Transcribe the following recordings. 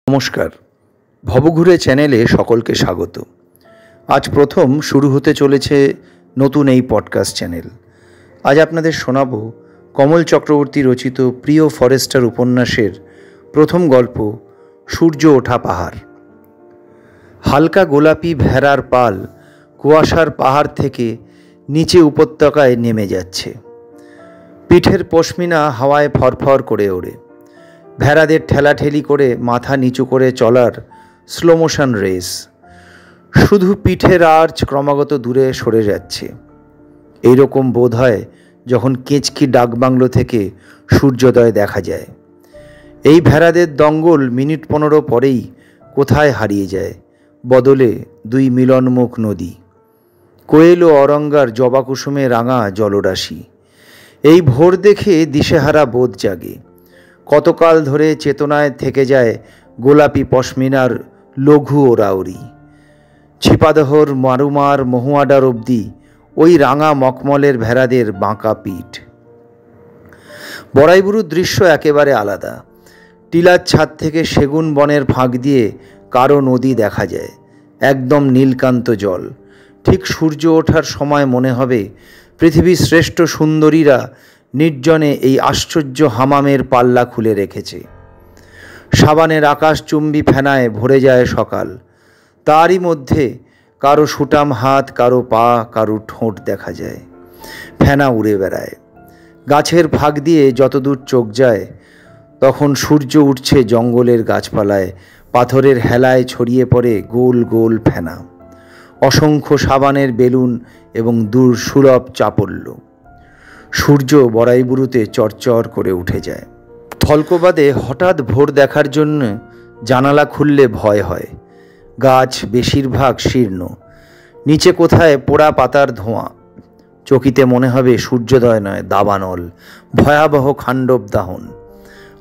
নমস্কার, ভবঘুরে চ্যানেলে সকলকে স্বাগত। আজ প্রথম শুরু হতে চলেছে নতুন এই পডকাস্ট চ্যানেল। আজ আপনাদের শোনাব কমল চক্রবর্তী রচিত প্রিয় ফরেস্টার উপন্যাসের প্রথম গল্প সূর্য ওঠা পাহাড়। হালকা গোলাপি ভেড়ার পাল কুয়াশার পাহাড় থেকে নিচে উপত্যকায় নেমে যাচ্ছে। পিঠের পশমিনা হাওয়ায় ফরফর করে ওড়ে। ভেড়াদের ঠেলাঠেলি করে মাথা নিচু করে চলার স্লো মোশন রেস। শুধু পিঠের আর্চ ক্রমাগত দূরে সরে যাচ্ছে। এইরকম বোধ হয় যখন কেঁচকি ডাকবাংলো থেকে সূর্যোদয় দেখা যায়। এই ভেড়াদের দঙ্গল মিনিট 15 পরেই কোথায় হারিয়ে যায়, বদলে দুই মিলনমুখ নদী, কোয়েল ও অরঙ্গার জবাকুসুমে রাঙা জলরাশি। এই ভোর দেখে দিশেহারা বোধ জাগে। কতকাল ধরে চেতনায় থেকে যায় গোলাপি পশমিনার লঘু ওরাউরি। ছিপাদহর মারুমার মহুয়াডার অবধি ওই রাঙা মকমলের ভেড়াদের বাঁকা পিঠ। বড়াইবুরুর দৃশ্য একেবারে আলাদা। টিলার ছাদ থেকে সেগুন বনের ফাঁক দিয়ে কারো নদী দেখা যায়, একদম নীলকান্ত জল। ঠিক সূর্য ওঠার সময় মনে হবে পৃথিবীর শ্রেষ্ঠ সুন্দরীরা নির্জনে এই আশ্চর্য হামামের পাল্লা খুলে রেখেছে। সাবানের আকাশচুম্বী ফেনায় ভরে যায় সকাল। তারই মধ্যে কারো সুটাম হাত, কারো পা, কারো ঠোঁট দেখা যায়। ফেনা উড়ে বেড়ায়। গাছের ফাঁক দিয়ে যতদূর চোখ যায় তখন সূর্য উঠছে জঙ্গলের গাছপালায়, পাথরের হেলায় ছড়িয়ে পড়ে গোল গোল ফেনা, অসংখ্য সাবানের বেলুন এবং দূর সুলভ চাপল্য। সূর্য বড়াইবুরুতে চরচর করে উঠে যায়। থলকোবাদে হঠাৎ ভোর দেখার জন্য জানালা খুললে ভয় হয়। গাছ বেশিরভাগ শীর্ণ, নিচে কোথায় পোড়া পাতার ধোঁয়া। চকিতে মনে হবে সূর্যোদয় নয়, দাবানল, ভয়াবহ খাণ্ডব দাহন।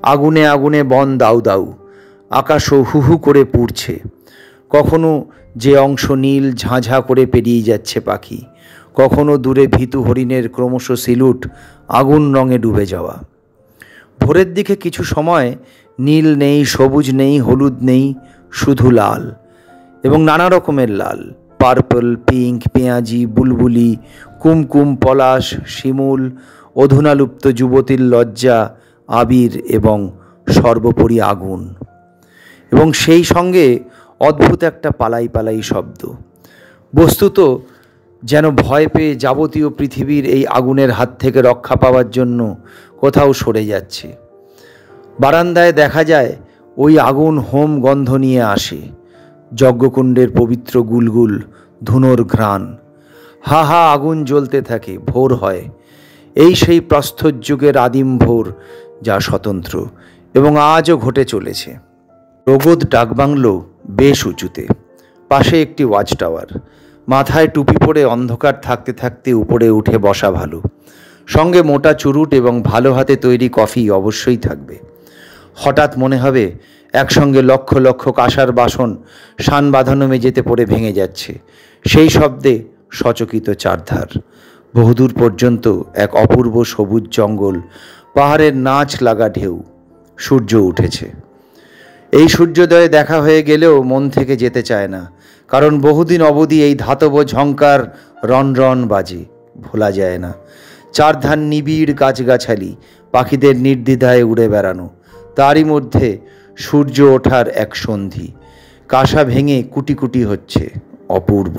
আগুনে আগুনে বন দাউ দাউ, আকাশও হু হু করে পুড়ছে। কখনো যে অংশ নীল ঝাঁঝা করে পেরিয়ে যাচ্ছে পাখি, কখনো দূরে ভীতু হরিণের ক্রমশ সিলুট আগুন রঙে ডুবে যাওয়া। ভোরের দিকে কিছু সময় নীল নেই, সবুজ নেই, হলুদ নেই, শুধু লাল এবং নানা রকমের লাল, পার্পল, পিঙ্ক, পেঁয়াজি, বুলবুলি, কুমকুম, পলাশ, শিমুল, অধুনালুপ্ত যুবতীর লজ্জা, আবির এবং সর্বোপরি আগুন। এবং সেই সঙ্গে অদ্ভুত একটা পালাই পালাই শব্দ। বস্তুত যেন ভয় পেয়ে যাবতীয় পৃথিবীর এই আগুনের হাত থেকে রক্ষা পাওয়ার জন্য কোথাও সরে যাচ্ছে। বারান্দায় দেখা যায় ওই আগুন হোম গন্ধ নিয়ে আসে, যজ্ঞকুণ্ডের পবিত্র গুলগুল ধুনোর ঘ্রাণ। হা হা আগুন জ্বলতে থাকে, ভোর হয়। এই সেই প্রস্তর যুগের আদিম ভোর, যা স্বতন্ত্র এবং আজও ঘটে চলেছে। রোগদ ডাকবাংলো বেশ উঁচুতে, পাশে একটি ওয়াচ টাওয়ার। মাথায় টুপি পরে অন্ধকার থাকতে থাকতে উপরে উঠে বসা ভালো। সঙ্গে মোটা চুরুট এবং ভালো হাতে তৈরি কফি অবশ্যই থাকবে। হঠাৎ মনে হবে একসঙ্গে লক্ষ লক্ষ কাঁসার বাসন শান বাঁধানো মেঝেতে পড়ে ভেঙে যাচ্ছে। সেই শব্দে সচকিত চারধার। বহুদূর পর্যন্ত এক অপূর্ব সবুজ জঙ্গল, পাহাড়ের নাচ লাগা ঢেউ। সূর্য উঠেছে। এই সূর্যোদয়ে দেখা হয়ে গেলেও মন থেকে যেতে চায় না, কারণ বহুদিন অবধি এই ধাতব ঝঙ্কার রন রন বাজে, ভোলা যায় না। চারধার নিবিড় গাছগাছালি, পাখিদের নির্দ্বিধায় উড়ে বেড়ানো, তারই মধ্যে সূর্য ওঠার এক সন্ধি। কাঁসা ভেঙে কুটি কুটি হচ্ছে, অপূর্ব।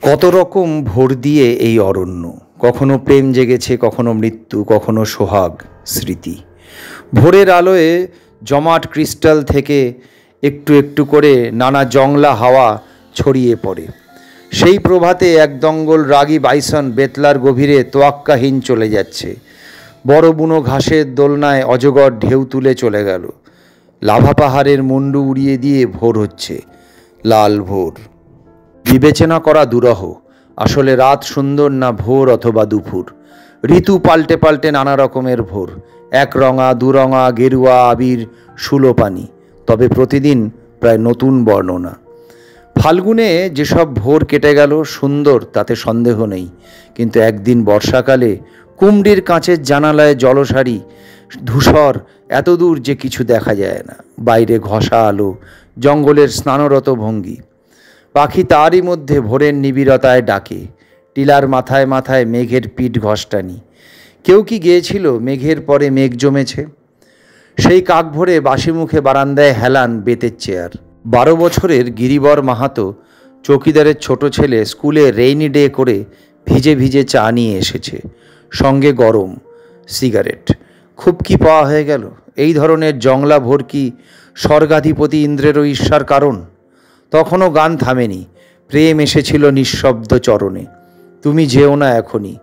কত রকম ভোর দিয়ে এই অরণ্য। কখনো প্রেম জেগেছে, কখনো মৃত্যু, কখনো সোহাগ, স্মৃতি। ভোরের আলোয় জমাট ক্রিস্টাল থেকে একটু একটু করে নানা জংলা হাওয়া ছড়িয়ে পড়ে। সেই প্রভাতে এক দঙ্গল রাগী বাইসন বেতলার গভীরে তোয়াক্কাহীন চলে যাচ্ছে। বড় বুনো ঘাসের দোলনায় অজগর ঢেউ তুলে চলে গেল। লাভা পাহাড়ের মুন্ডু উড়িয়ে দিয়ে ভোর হচ্ছে, লাল ভোর। বিবেচনা করা দুরহ, আসলে রাত সুন্দর না ভোর অথবা দুপুর। ঋতু পাল্টে পাল্টে নানা রকমের ভোর, এক রঙা, দুরঙা, গেরুয়া, আবির, সুলোপানি, তবে প্রতিদিন প্রায় নতুন বর্ণনা। ফাল্গুনে যেসব ভোর কেটে গেল সুন্দর, তাতে সন্দেহ নেই, কিন্তু একদিন বর্ষাকালে কুমড়ির কাঁচের জানালায় জলসারি ধূসর এত দূর যে কিছু দেখা যায় না। বাইরে ঘষা আলো, জঙ্গলের স্নানরত ভঙ্গি। পাখি তারই মধ্যে ভোরের নিবিড়তায় ডাকে। টিলার মাথায় মাথায় মেঘের পিঠ ঘষ্টানি। কেউ কি গিয়েছিল মেঘের পরে মেঘ জমেছে? সেই কাক ভরে বাসি মুখে বারান্দায় হেলান বেতের চেয়ার। 12 বছরের গিরিবর মাহাতো চৌকিদারের ছোট ছেলে স্কুলে রেইনি ডে করে ভিজে ভিজে চা নিয়ে এসেছে, সঙ্গে গরম সিগারেট। খুব কি পাওয়া হয়ে গেল? এই ধরনের জংলা ভোর কি স্বর্গাধিপতি ইন্দ্রেরও ঈর্ষার কারণ? তখনও গান থামেনি, প্রেম এসেছিল নিঃশব্দ চরণে। তুমি যেও না এখনই,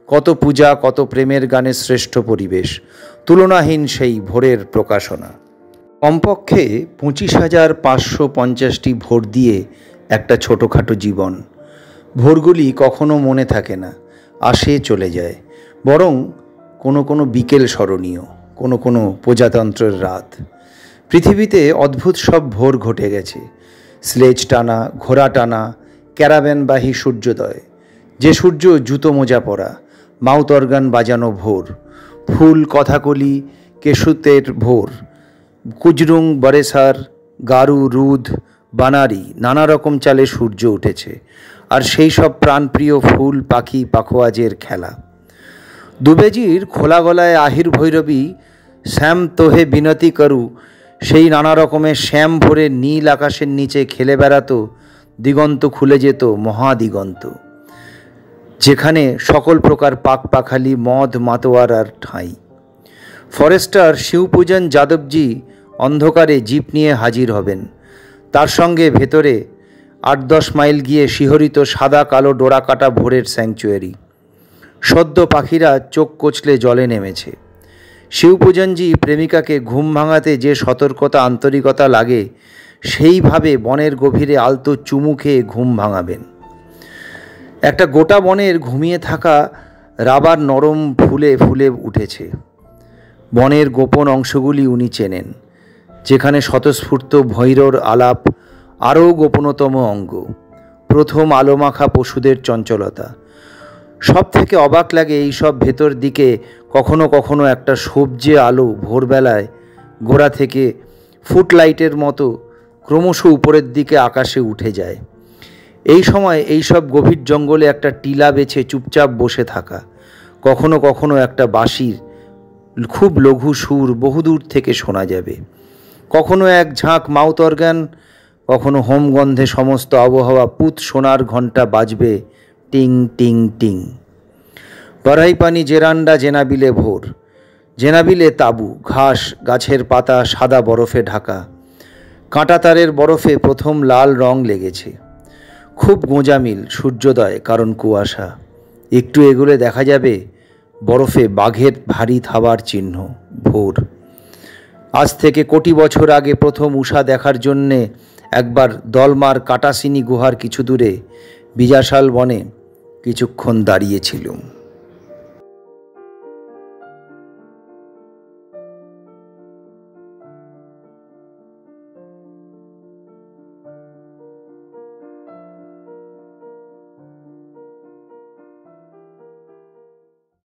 কত পূজা, কত প্রেমের গানের শ্রেষ্ঠ পরিবেশ, তুলনাহীন সেই ভোরের প্রকাশনা। কমপক্ষে 25,550টি ভোর দিয়ে একটা ছোটোখাটো জীবন। ভোরগুলি কখনো মনে থাকে না, আসে চলে যায়। বরং কোনো কোনো বিকেল স্মরণীয়, কোনো কোনো প্রজাতন্ত্রের রাত। পৃথিবীতে অদ্ভুত সব ভোর ঘটে গেছে। স্লেজ টানা, ঘোড়া টানা, ক্যারাভ্যানবাহী সূর্যোদয়, যে সূর্য জুতো মোজা পরা, মাউথ অর্গান বাজানো ভোর, ফুল কথাকলি কেশুতের ভোর, কুজরুং বরেসার, গারু, রুদ, বানারি, নানা রকম চালে সূর্য উঠেছে। আর সেই সব প্রাণপ্রিয় ফুল, পাখি, পাখোয়াজের খেলা। দুবেজির খোলা গলায় আহির ভৈরবী শ্যাম তোহে বিনতি করু, সেই নানা রকমের শ্যাম ভরে নীল আকাশের নিচে খেলে বেড়াতো। দিগন্ত খুলে যেত, মহাদিগন্ত, যেখানে সকল প্রকার পাখপাখালি, মদ মাতোয়ারার ঠাঁই। ফরেস্টার শিবপূজন যাদবজি অন্ধকারে জিপ নিয়ে হাজির হবেন। তার সঙ্গে ভেতরে 8-10 মাইল গিয়ে শিহরিত সাদা কালো ডোরা কাটা ভোরের স্যাংচুয়ারি। সদ্য পাখিরা চোখ কচলে জলে নেমেছে। শিবপূজনজি প্রেমিকাকে ঘুম ভাঙাতে যে সতর্কতা, আন্তরিকতা লাগে, সেইভাবে বনের গভীরে আলতো চুমু খেয়ে ঘুম ভাঙাবেন। একটা গোটা বনের ঘুমিয়ে থাকা রাবার নরম ফুলে ফুলে উঠেছে। বনের গোপন অংশগুলি উনি চেনেন, যেখানে স্বতঃস্ফূর্ত ভৈরর আলাপ আরও গোপনতম অঙ্গ। প্রথম আলোমাখা পশুদের চঞ্চলতা। সব থেকে অবাক লাগে এই সব ভেতর দিকে কখনো কখনো একটা সবজে আলো ভোরবেলায় গোড়া থেকে ফুটলাইটের মতো ক্রমশ উপরের দিকে আকাশে উঠে যায়। এই সময় এই সব গভীর জঙ্গলে একটা টিলা বেছে চুপচাপ বসে থাকা। কখনো কখনো একটা বাঁশির খুব লঘু সুর বহুদূর থেকে শোনা যাবে। কখনো এক ঝাঁক মাউথ অর্গান, কখনো হোমগন্ধে সমস্ত আবহাওয়া পুত সোনার ঘণ্টা বাজবে টিং টিং টিং। বড়াইপানি জেরান্ডা জেনাবিলে ভোর। জেনাবিলে তাঁবু, ঘাস, গাছের পাতা সাদা বরফে ঢাকা। কাঁটাতারের বরফে প্রথম লাল রং লেগেছে। খুব গোঁজামিল সূর্যোদয়, কারণ কুয়াশা। একটু এগুলে দেখা যাবে বরফে বাঘের ভারী থাবার চিহ্ন। ভোর। আজ থেকে কোটি বছর আগে প্রথম উষা দেখার জন্যে একবার দলমার কাটাসিনি গুহার কিছু দূরে বিজাশাল বনে কিছুক্ষণ দাঁড়িয়েছিলুম।